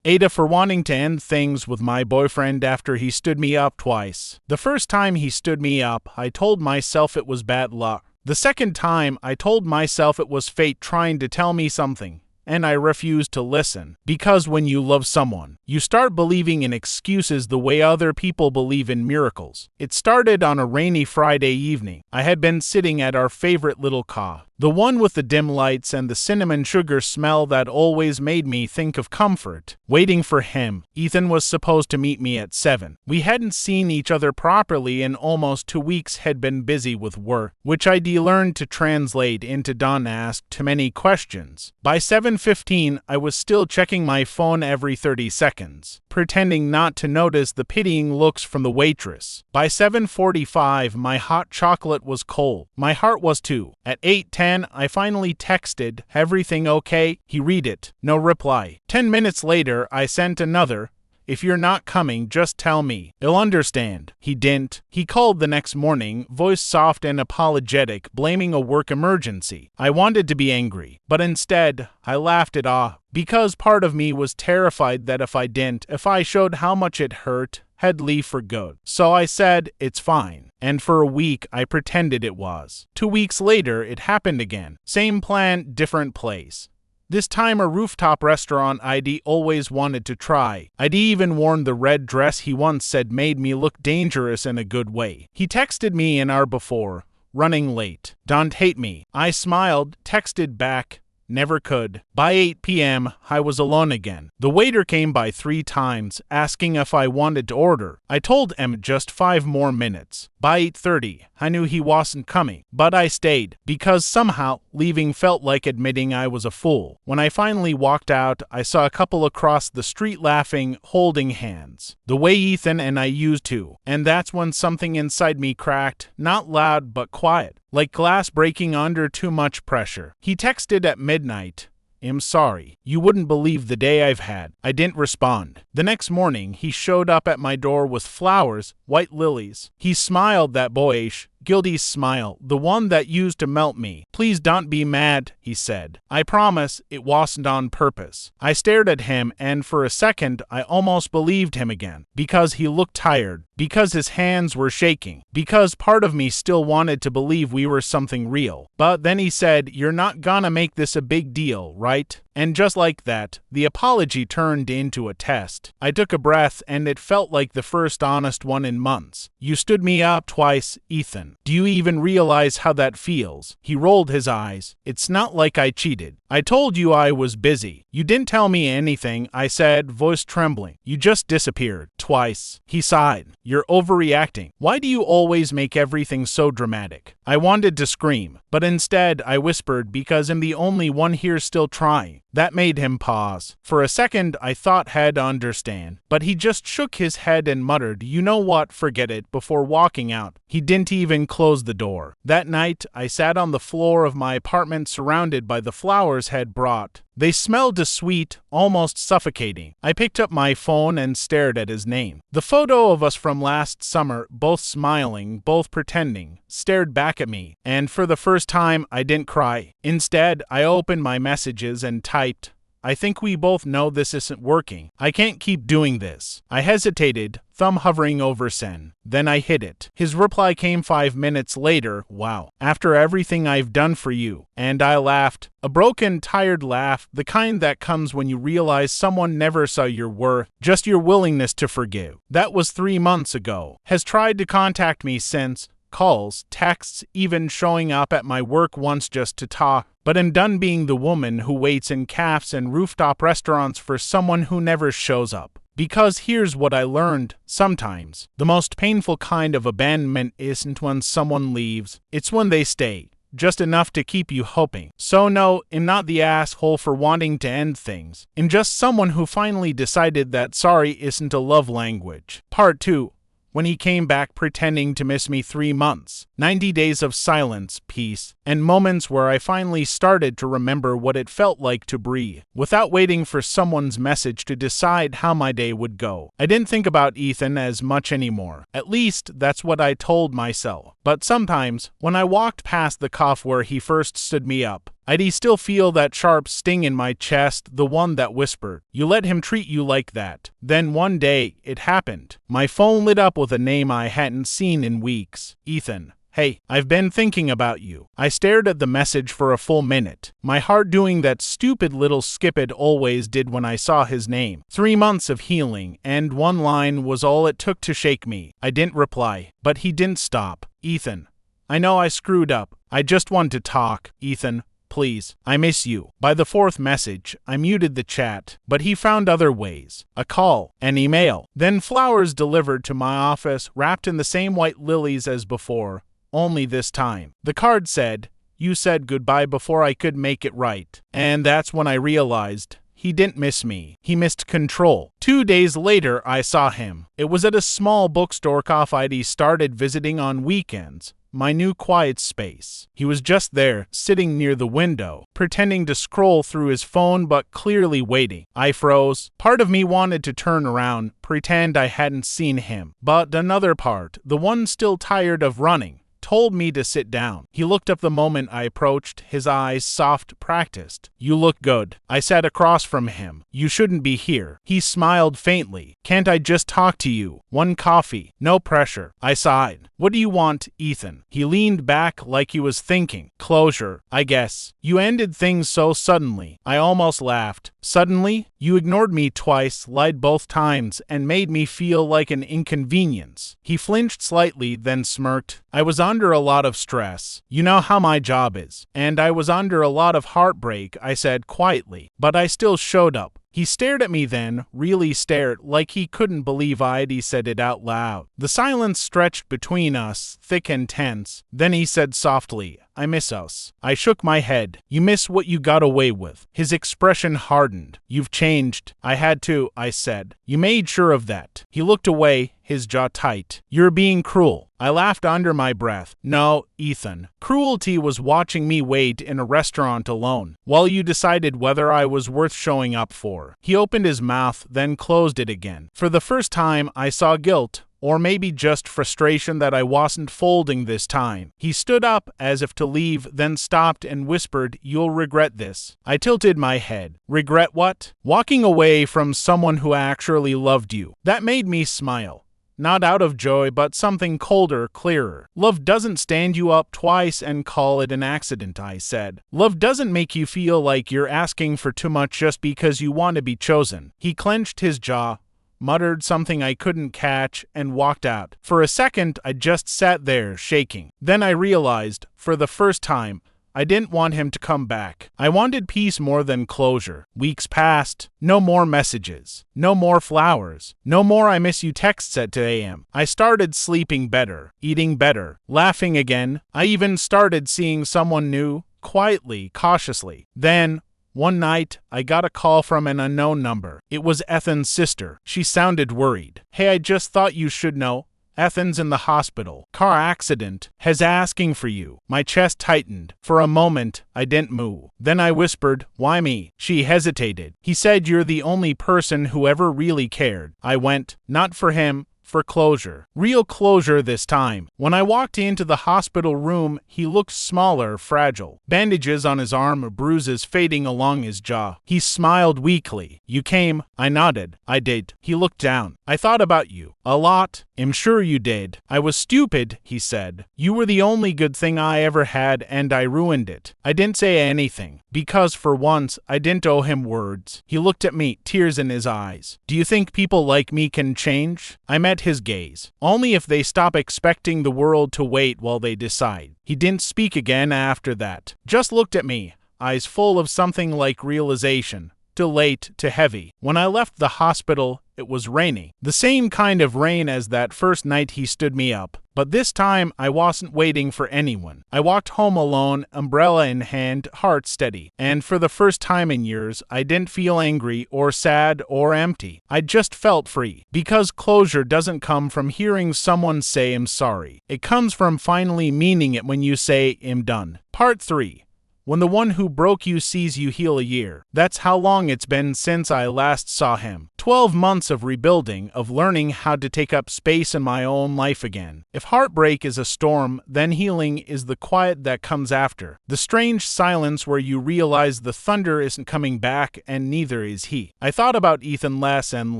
aitah for wanting to end things with my boyfriend after he stood me up twice. The first time he stood me up, I told myself it was bad luck. The second time, I told myself it was fate trying to tell me something, and I refused to listen. Because when you love someone, you start believing in excuses the way other people believe in miracles. It started on a rainy Friday evening. I had been sitting at our favorite little cafe, the one with the dim lights and the cinnamon sugar smell that always made me think of comfort, waiting for him. Ethan was supposed to meet me at 7. We hadn't seen each other properly in almost 2 weeks, had been busy with work, which I learned to translate into don't ask too many questions. By 7:15, I was still checking my phone every 30 seconds, pretending not to notice the pitying looks from the waitress. By 7:45, my hot chocolate was cold. My heart was too. At 8:10, I finally texted, "Everything okay?" He read it. No reply. 10 minutes later, I sent another, "If you're not coming, just tell me. I'll understand." He didn't. He called the next morning, voice soft and apologetic, blaming a work emergency. I wanted to be angry, but instead, I laughed it off, because part of me was terrified that if I showed how much it hurt, I'd leave for good. So I said, "It's fine." And for a week, I pretended it was. 2 weeks later, it happened again. Same plan, different place. This time a rooftop restaurant I'd always wanted to try. I'd even worn the red dress he once said made me look dangerous in a good way. He texted me an hour before, "Running late. Don't hate me." I smiled, texted back, "Never could." By 8 p.m., I was alone again. The waiter came by 3 times, asking if I wanted to order. I told him just 5 more minutes. By 8:30, I knew he wasn't coming, but I stayed, because somehow leaving felt like admitting I was a fool. When I finally walked out, I saw a couple across the street laughing, holding hands, the way Ethan and I used to, and that's when something inside me cracked, not loud but quiet, like glass breaking under too much pressure. He texted at midnight, "I'm sorry. You wouldn't believe the day I've had." I didn't respond. The next morning, he showed up at my door with flowers, white lilies. He smiled, that boyish, guilty smile, the one that used to melt me. "Please don't be mad," he said. "I promise it wasn't on purpose." I stared at him, and for a second, I almost believed him again, because he looked tired, because his hands were shaking, because part of me still wanted to believe we were something real. But then he said, "You're not gonna make this a big deal, right?" And just like that, the apology turned into a test. I took a breath, and it felt like the first honest one in months. "You stood me up twice, Ethan. Do you even realize how that feels?" He rolled his eyes. "It's not like I cheated. I told you I was busy. You didn't tell me anything," I said, voice trembling. "You just disappeared. Twice." He sighed. "You're overreacting. Why do you always make everything so dramatic?" I wanted to scream, but instead I whispered, "Because I'm the only one here still trying." That made him pause. For a second, I thought he'd understand, but he just shook his head and muttered, "You know what, forget it," before walking out. He didn't even close the door. That night, I sat on the floor of my apartment surrounded by the flowers he'd brought. They smelled sweet, almost suffocating. I picked up my phone and stared at his name. The photo of us from last summer, both smiling, both pretending, stared back at me, and for the first time, I didn't cry. Instead, I opened my messages and typed, "I think we both know this isn't working. I can't keep doing this." I hesitated, thumb hovering over send. Then I hit it. His reply came 5 minutes later, "Wow, after everything I've done for you." And I laughed. A broken, tired laugh, the kind that comes when you realize someone never saw your worth, just your willingness to forgive. That was 3 months ago. Has tried to contact me since. Calls, texts, even showing up at my work once just to talk. But I'm done being the woman who waits in cafes and rooftop restaurants for someone who never shows up. Because here's what I learned, sometimes the most painful kind of abandonment isn't when someone leaves, it's when they stay, just enough to keep you hoping. So no, I'm not the asshole for wanting to end things. I'm just someone who finally decided that sorry isn't a love language. Part 2. When he came back pretending to miss me 3 months, 90 days of silence, peace, and moments where I finally started to remember what it felt like to breathe, without waiting for someone's message to decide how my day would go. I didn't think about Ethan as much anymore. At least, that's what I told myself. But sometimes, when I walked past the cafe where he first stood me up, I'd still feel that sharp sting in my chest, the one that whispered, "You let him treat you like that." Then one day, it happened. My phone lit up with a name I hadn't seen in weeks. Ethan. "Hey, I've been thinking about you." I stared at the message for a full minute, my heart doing that stupid little skip it always did when I saw his name. 3 months of healing, and one line was all it took to shake me. I didn't reply, but he didn't stop. "Ethan, I know I screwed up. I just want to talk. Ethan, please, I miss you." By the 4th message, I muted the chat, but he found other ways. A call, an email, then flowers delivered to my office wrapped in the same white lilies as before. Only this time. The card said, "You said goodbye before I could make it right." And that's when I realized he didn't miss me. He missed control. 2 days later, I saw him. It was at a small bookstore I'd started visiting on weekends. My new quiet space. He was just there, sitting near the window, pretending to scroll through his phone but clearly waiting. I froze. Part of me wanted to turn around, pretend I hadn't seen him. But another part, the one still tired of running, told me to sit down. He looked up the moment I approached, his eyes soft, practiced. "You look good." I sat across from him. "You shouldn't be here." He smiled faintly. "Can't I just talk to you? One coffee. No pressure." I sighed. "What do you want, Ethan?" He leaned back like he was thinking. "Closure, I guess. You ended things so suddenly." I almost laughed. "Suddenly? You ignored me twice, lied both times, and made me feel like an inconvenience." He flinched slightly, then smirked. "I was under a lot of stress. You know how my job is. And I was under a lot of heartbreak," I said quietly. "But I still showed up." He stared at me then, really stared, like he couldn't believe I'd said it out loud. The silence stretched between us, thick and tense. Then he said softly, "I miss us." I shook my head. "You miss what you got away with." His expression hardened. "You've changed." "I had to," I said. "You made sure of that." He looked away, his jaw tight. "You're being cruel." I laughed under my breath. "No, Ethan. Cruelty was watching me wait in a restaurant alone, while you decided whether I was worth showing up for." He opened his mouth, then closed it again. For the first time, I saw guilt, or maybe just frustration that I wasn't folding this time. He stood up as if to leave, then stopped and whispered, "You'll regret this." I tilted my head. "Regret what?" "Walking away from someone who actually loved you." That made me smile. Not out of joy, but something colder, clearer. "Love doesn't stand you up twice and call it an accident," I said. "Love doesn't make you feel like you're asking for too much just because you want to be chosen." He clenched his jaw, muttered something I couldn't catch, and walked out. For a second, I just sat there, shaking. Then I realized, for the first time, I didn't want him to come back. I wanted peace more than closure. Weeks passed. No more messages. No more flowers. No more "I miss you" texts at 2 a.m. I started sleeping better, eating better, laughing again. I even started seeing someone new, quietly, cautiously. Then, one night, I got a call from an unknown number. It was Ethan's sister. She sounded worried. "Hey, I just thought you should know. Ethan's in the hospital. Car accident. Has asking for you." My chest tightened. For a moment, I didn't move. Then I whispered, "Why me?" She hesitated. "He said you're the only person who ever really cared." I went, "Not for him. For closure. Real closure this time." When I walked into the hospital room, he looked smaller, fragile. Bandages on his arm, bruises fading along his jaw. He smiled weakly. "You came?" I nodded. "I did." He looked down. "I thought about you. A lot." "I'm sure you did." "I was stupid," he said. "You were the only good thing I ever had, and I ruined it." I didn't say anything, because for once, I didn't owe him words. He looked at me, tears in his eyes. "Do you think people like me can change?" I met his gaze. "Only if they stop expecting the world to wait while they decide." He didn't speak again after that. Just looked at me, eyes full of something like realization. Too late, too heavy. When I left the hospital, it was rainy. The same kind of rain as that first night he stood me up. But this time, I wasn't waiting for anyone. I walked home alone, umbrella in hand, heart steady. And for the first time in years, I didn't feel angry or sad or empty. I just felt free. Because closure doesn't come from hearing someone say "I'm sorry." It comes from finally meaning it when you say "I'm done." Part 3. when the one who broke you sees you heal a year. That's how long it's been since I last saw him. 12 months of rebuilding, of learning how to take up space in my own life again. If heartbreak is a storm, then healing is the quiet that comes after. The strange silence where you realize the thunder isn't coming back and neither is he. I thought about Ethan less and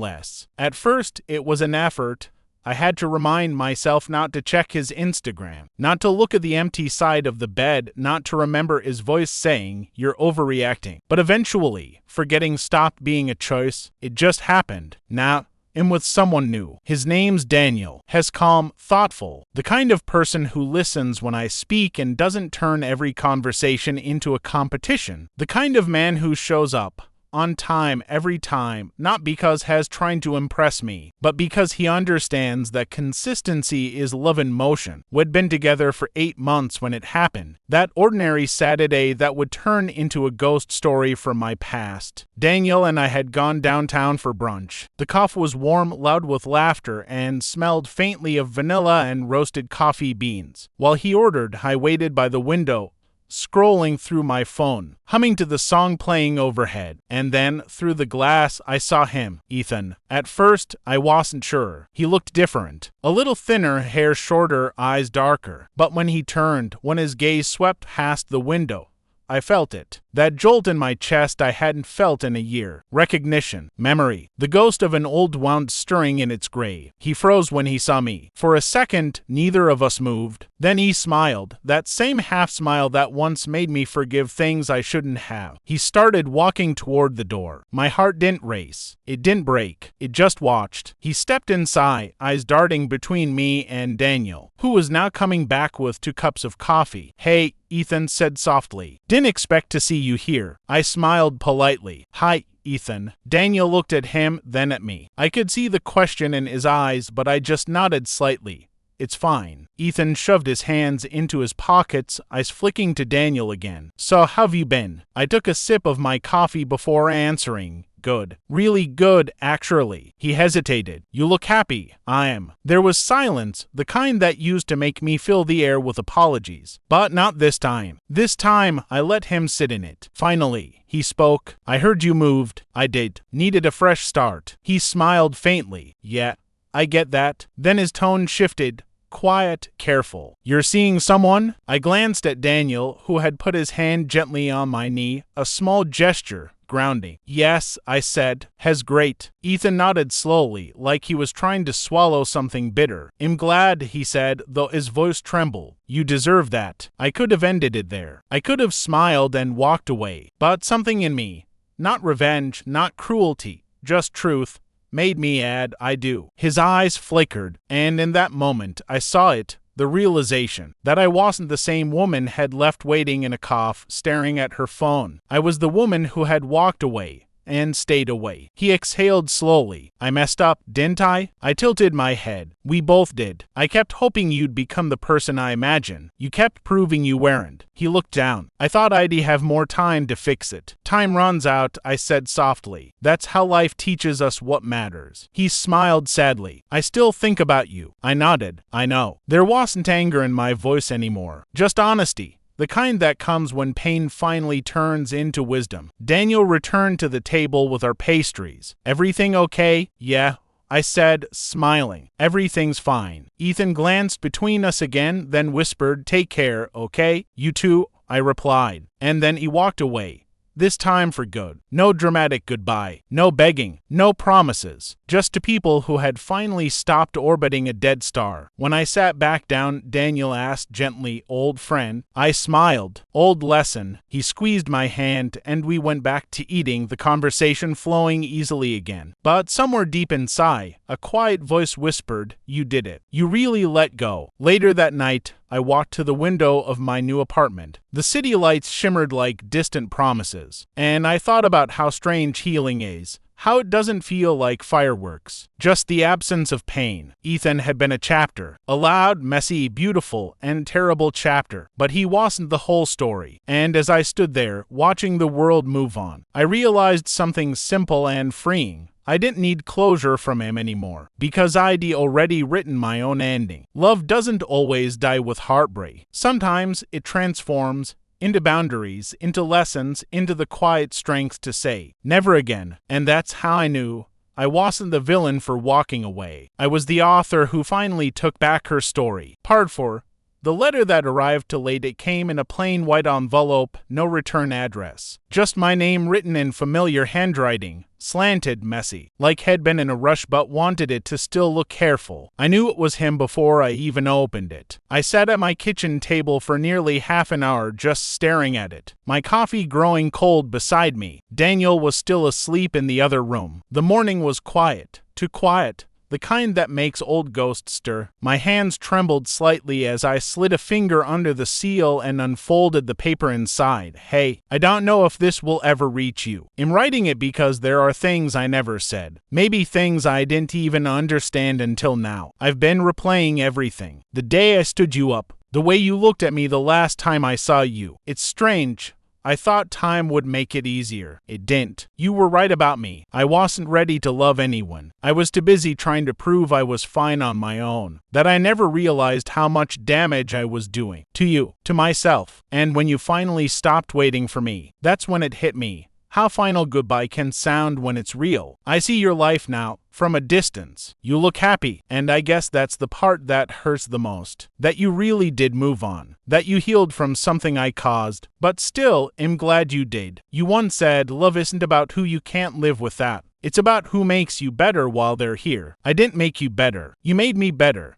less. At first, it was an effort. I had to remind myself not to check his Instagram, not to look at the empty side of the bed, not to remember his voice saying, "You're overreacting." But eventually, forgetting stopped being a choice. It just happened. Now, I'm with someone new. His name's Daniel. He's calm, thoughtful, the kind of person who listens when I speak and doesn't turn every conversation into a competition. The kind of man who shows up on time every time, not because he's trying to impress me, but because he understands that consistency is love in motion. We'd been together for 8 months when it happened. That ordinary Saturday that would turn into a ghost story from my past. Daniel and I had gone downtown for brunch. The coffee was warm, loud with laughter, and smelled faintly of vanilla and roasted coffee beans. While he ordered, I waited by the window, scrolling through my phone, humming to the song playing overhead. And then, through the glass, I saw him, Ethan. At first, I wasn't sure. He looked different. A little thinner, hair shorter, eyes darker. But when he turned, when his gaze swept past the window, I felt it. That jolt in my chest I hadn't felt in a year. Recognition. Memory. The ghost of an old wound stirring in its grave. He froze when he saw me. For a second, neither of us moved. Then he smiled. That same half-smile that once made me forgive things I shouldn't have. He started walking toward the door. My heart didn't race. It didn't break. It just watched. He stepped inside, eyes darting between me and Daniel, who was now coming back with 2 cups of coffee. "Hey," Ethan said softly. "Didn't expect to see you here." I smiled politely. "Hi, Ethan." Daniel looked at him, then at me. I could see the question in his eyes, but I just nodded slightly. "It's fine." Ethan shoved his hands into his pockets, eyes flicking to Daniel again. "So how've you been?" I took a sip of my coffee before answering. "Good. Really good, actually." He hesitated. "You look happy." "I am." There was silence, the kind that used to make me fill the air with apologies. But not this time. This time, I let him sit in it. Finally, he spoke. "I heard you moved." "I did. Needed a fresh start." He smiled faintly. "Yeah, I get that." Then his tone shifted. Quiet, careful. "You're seeing someone?" I glanced at Daniel, who had put his hand gently on my knee, a small gesture, grounding. "Yes," I said. "Has great." Ethan nodded slowly, like he was trying to swallow something bitter. "I'm glad," he said, though his voice trembled. "You deserve that." I could have ended it there. I could have smiled and walked away. But something in me, not revenge, not cruelty, just truth, made me add, "I do." His eyes flickered, and in that moment I saw it, the realization that I wasn't the same woman had left waiting in a cough, staring at her phone. I was the woman who had walked away and stayed away. He exhaled slowly. "I messed up, didn't I?" I tilted my head. "We both did. I kept hoping you'd become the person I imagined. You kept proving you weren't." He looked down. "I thought I'd have more time to fix it." "Time runs out," I said softly. "That's how life teaches us what matters." He smiled sadly. "I still think about you." I nodded. "I know." There wasn't anger in my voice anymore. Just honesty. The kind that comes when pain finally turns into wisdom. Daniel returned to the table with our pastries. "Everything okay?" "Yeah," I said, smiling. "Everything's fine." Ethan glanced between us again, then whispered, "Take care, okay?" "You too," I replied. And then he walked away. This time for good. No dramatic goodbye. No begging. No promises. Just to people who had finally stopped orbiting a dead star. When I sat back down, Daniel asked gently, "Old friend?" I smiled. "Old lesson." He squeezed my hand, and we went back to eating, the conversation flowing easily again. But somewhere deep inside, a quiet voice whispered, "You did it. You really let go." Later that night, I walked to the window of my new apartment. The city lights shimmered like distant promises, and I thought about how strange healing is. How it doesn't feel like fireworks, just the absence of pain. Ethan had been a chapter, a loud, messy, beautiful, and terrible chapter, but he wasn't the whole story. And as I stood there, watching the world move on, I realized something simple and freeing. I didn't need closure from him anymore, because I'd already written my own ending. Love doesn't always die with heartbreak. Sometimes it transforms into boundaries, into lessons, into the quiet strength to say, never again. And that's how I knew I wasn't the villain for walking away. I was the author who finally took back her story. Part 4. The letter that arrived too late. It came in a plain white envelope, no return address. Just my name written in familiar handwriting, slanted, messy, like had been in a rush but wanted it to still look careful. I knew it was him before I even opened it. I sat at my kitchen table for nearly half an hour just staring at it, my coffee growing cold beside me. Daniel was still asleep in the other room. The morning was quiet, too quiet. The kind that makes old ghosts stir. My hands trembled slightly as I slid a finger under the seal and unfolded the paper inside. Hey, I don't know if this will ever reach you. I'm writing it because there are things I never said. Maybe things I didn't even understand until now. I've been replaying everything. The day I stood you up. The way you looked at me the last time I saw you. It's strange. I thought time would make it easier. It didn't. You were right about me. I wasn't ready to love anyone. I was too busy trying to prove I was fine on my own. That I never realized how much damage I was doing. To you. To myself. And when you finally stopped waiting for me, that's when it hit me. How final goodbye can sound when it's real. I see your life now, from a distance. You look happy, and I guess that's the part that hurts the most. That you really did move on. That you healed from something I caused. But still, I'm glad you did. You once said, love isn't about who you can't live without. It's about who makes you better while they're here. I didn't make you better. You made me better.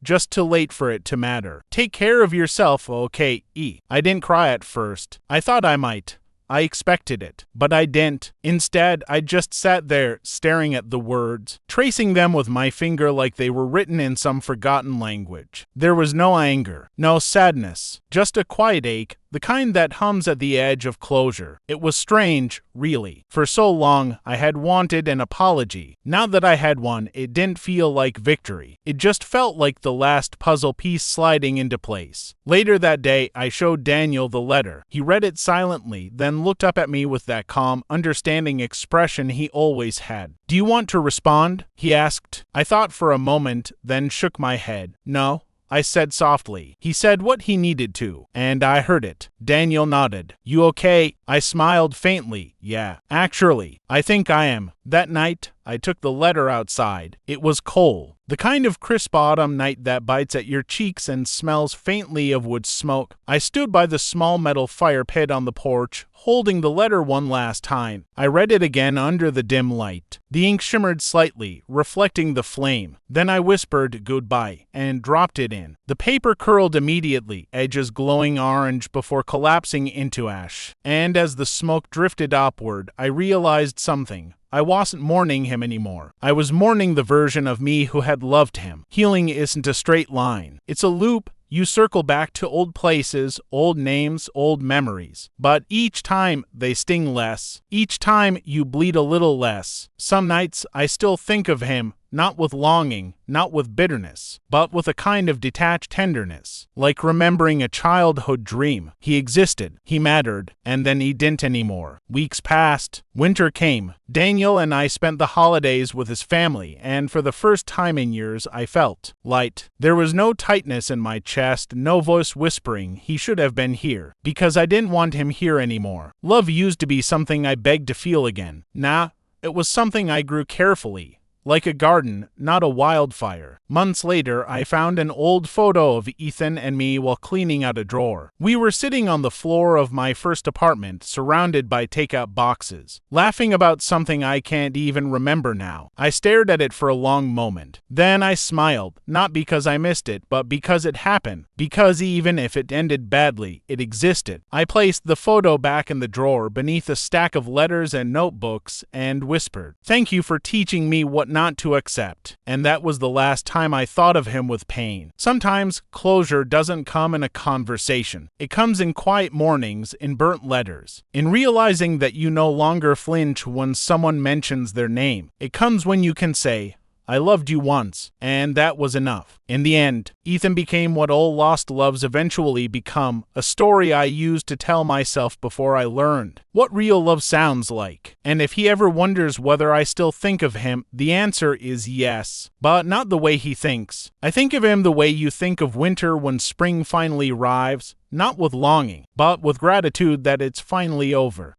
Just too late for it to matter. Take care of yourself, okay? I didn't cry at first. I thought I might. I expected it, but I didn't. Instead, I just sat there, staring at the words, tracing them with my finger like they were written in some forgotten language. There was no anger, no sadness, just a quiet ache, the kind that hums at the edge of closure. It was strange, really. For so long, I had wanted an apology. Now that I had one, it didn't feel like victory. It just felt like the last puzzle piece sliding into place. Later that day, I showed Daniel the letter. He read it silently, then looked up at me with that calm, understanding expression he always had. Do you want to respond? He asked. I thought for a moment, then shook my head. No. I said softly. He said what he needed to, and I heard it. Daniel nodded. You okay? I smiled faintly. Yeah. Actually, I think I am. That night, I took the letter outside. It was cold. The kind of crisp autumn night that bites at your cheeks and smells faintly of wood smoke. I stood by the small metal fire pit on the porch, holding the letter one last time. I read it again under the dim light. The ink shimmered slightly, reflecting the flame. Then I whispered goodbye and dropped it in. The paper curled immediately, edges glowing orange before collapsing into ash. And as the smoke drifted upward, I realized something. I wasn't mourning him anymore. I was mourning the version of me who had loved him. Healing isn't a straight line. It's a loop. You circle back to old places, old names, old memories. But each time, they sting less. Each time, you bleed a little less. Some nights, I still think of him, not with longing, not with bitterness, but with a kind of detached tenderness, like remembering a childhood dream. He existed, he mattered, and then he didn't anymore. Weeks passed, winter came. Daniel and I spent the holidays with his family, and for the first time in years, I felt light. There was no tightness in my chest, no voice whispering he should have been here, because I didn't want him here anymore. Love used to be something I begged to feel again. Nah, it was something I grew carefully. Like a garden, not a wildfire. Months later, I found an old photo of Ethan and me while cleaning out a drawer. We were sitting on the floor of my first apartment, surrounded by takeout boxes, laughing about something I can't even remember now. I stared at it for a long moment. Then I smiled, not because I missed it, but because it happened. Because even if it ended badly, it existed. I placed the photo back in the drawer beneath a stack of letters and notebooks and whispered, "Thank you for teaching me what not to accept." And that was the last time I thought of him with pain. Sometimes closure doesn't come in a conversation. It comes in quiet mornings, in burnt letters, in realizing that you no longer flinch when someone mentions their name. It comes when you can say, I loved you once, and that was enough. In the end, Ethan became what all lost loves eventually become, a story I used to tell myself before I learned what real love sounds like. And if he ever wonders whether I still think of him, the answer is yes, but not the way he thinks. I think of him the way you think of winter when spring finally arrives, not with longing, but with gratitude that it's finally over.